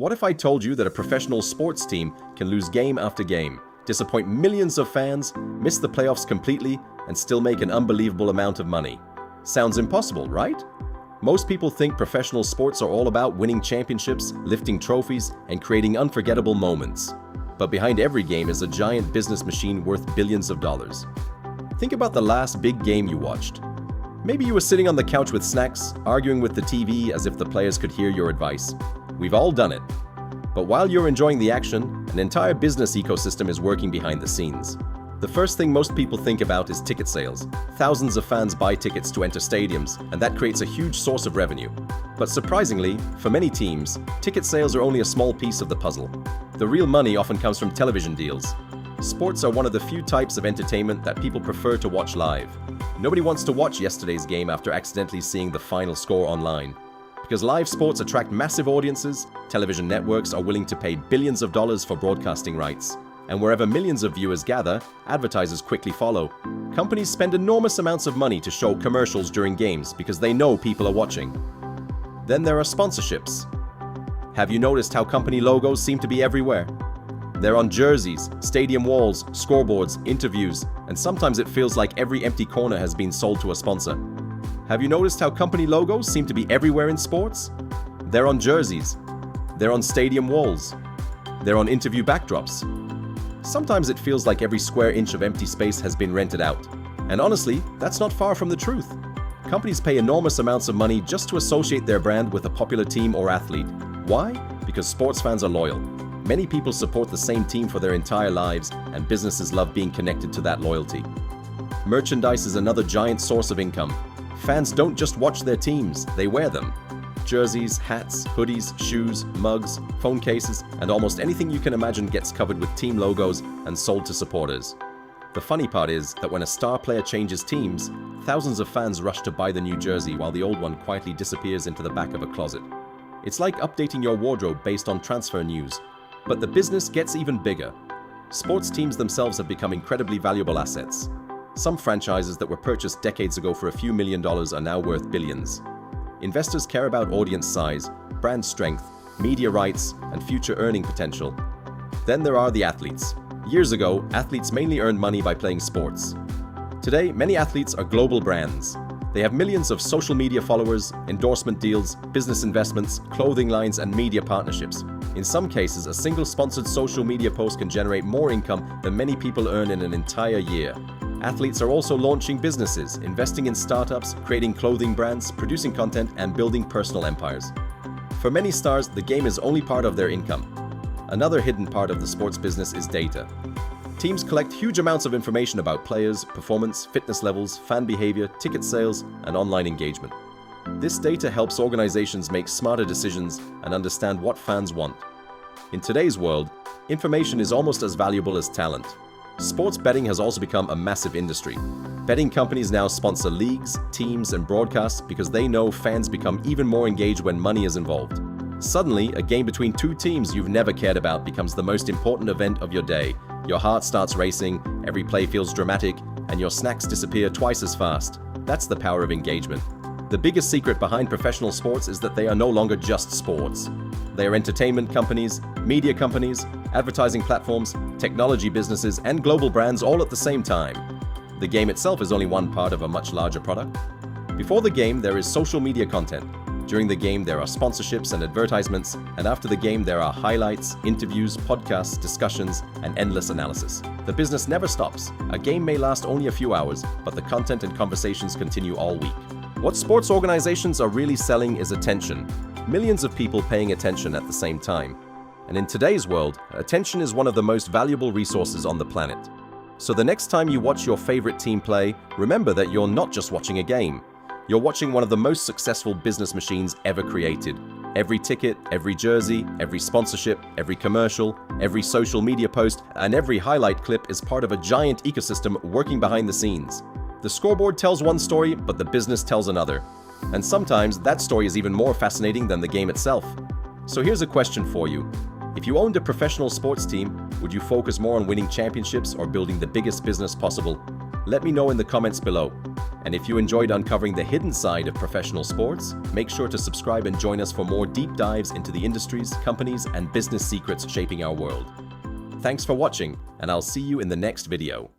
What if I told you that a professional sports team can lose game after game, disappoint millions of fans, miss the playoffs completely, and still make an unbelievable amount of money? Sounds impossible, right? Most people think professional sports are all about winning championships, lifting trophies, and creating unforgettable moments. But behind every game is a giant business machine worth billions of dollars. Think about the last big game you watched. Maybe you were sitting on the couch with snacks, arguing with the TV as if the players could hear your advice. We've all done it. But while you're enjoying the action, an entire business ecosystem is working behind the scenes. The first thing most people think about is ticket sales. Thousands of fans buy tickets to enter stadiums, and that creates a huge source of revenue. But surprisingly, for many teams, ticket sales are only a small piece of the puzzle. The real money often comes from television deals. Sports are one of the few types of entertainment that people prefer to watch live. Nobody wants to watch yesterday's game after accidentally seeing the final score online. Because live sports attract massive audiences, television networks are willing to pay billions of dollars for broadcasting rights. And wherever millions of viewers gather, advertisers quickly follow. Companies spend enormous amounts of money to show commercials during games because they know people are watching. Then there are sponsorships. Have you noticed how company logos seem to be everywhere? They're on jerseys, stadium walls, scoreboards, interviews, and sometimes it feels like every empty corner has been sold to a sponsor. Have you noticed how company logos seem to be everywhere in sports? They're on jerseys. They're on stadium walls. They're on interview backdrops. Sometimes it feels like every square inch of empty space has been rented out. And honestly, that's not far from the truth. Companies pay enormous amounts of money just to associate their brand with a popular team or athlete. Why? Because sports fans are loyal. Many people support the same team for their entire lives, and businesses love being connected to that loyalty. Merchandise is another giant source of income. Fans don't just watch their teams, they wear them. Jerseys, hats, hoodies, shoes, mugs, phone cases, and almost anything you can imagine gets covered with team logos and sold to supporters. The funny part is that when a star player changes teams, thousands of fans rush to buy the new jersey while the old one quietly disappears into the back of a closet. It's like updating your wardrobe based on transfer news. But the business gets even bigger. Sports teams themselves have become incredibly valuable assets. Some franchises that were purchased decades ago for a few $1 million are now worth billions. Investors care about audience size, brand strength, media rights, and future earning potential. Then there are the athletes. Years ago, athletes mainly earned money by playing sports. Today, many athletes are global brands. They have millions of social media followers, endorsement deals, business investments, clothing lines, and media partnerships. In some cases, a single sponsored social media post can generate more income than many people earn in an entire year. Athletes are also launching businesses, investing in startups, creating clothing brands, producing content, and building personal empires. For many stars, the game is only part of their income. Another hidden part of the sports business is data. Teams collect huge amounts of information about players, performance, fitness levels, fan behavior, ticket sales, and online engagement. This data helps organizations make smarter decisions and understand what fans want. In today's world, information is almost as valuable as talent. Sports betting has also become a massive industry. Betting companies now sponsor leagues, teams, and broadcasts because they know fans become even more engaged when money is involved. Suddenly, a game between two teams you've never cared about becomes the most important event of your day. Your heart starts racing, every play feels dramatic, and your snacks disappear twice as fast. That's the power of engagement. The biggest secret behind professional sports is that they are no longer just sports. They are entertainment companies, media companies, advertising platforms, technology businesses, and global brands all at the same time. The game itself is only one part of a much larger product. Before the game, there is social media content. During the game, there are sponsorships and advertisements, and after the game, there are highlights, interviews, podcasts, discussions, and endless analysis. The business never stops. A game may last only a few hours, but the content and conversations continue all week. What sports organizations are really selling is attention. Millions of people paying attention at the same time. And in today's world, attention is one of the most valuable resources on the planet. So the next time you watch your favorite team play, remember that you're not just watching a game. You're watching one of the most successful business machines ever created. Every ticket, every jersey, every sponsorship, every commercial, every social media post, and every highlight clip is part of a giant ecosystem working behind the scenes. The scoreboard tells one story, but the business tells another. And sometimes that story is even more fascinating than the game itself. So here's a question for you. If you owned a professional sports team, would you focus more on winning championships or building the biggest business possible? Let me know in the comments below. And if you enjoyed uncovering the hidden side of professional sports, make sure to subscribe and join us for more deep dives into the industries, companies, and business secrets shaping our world. Thanks for watching, and I'll see you in the next video.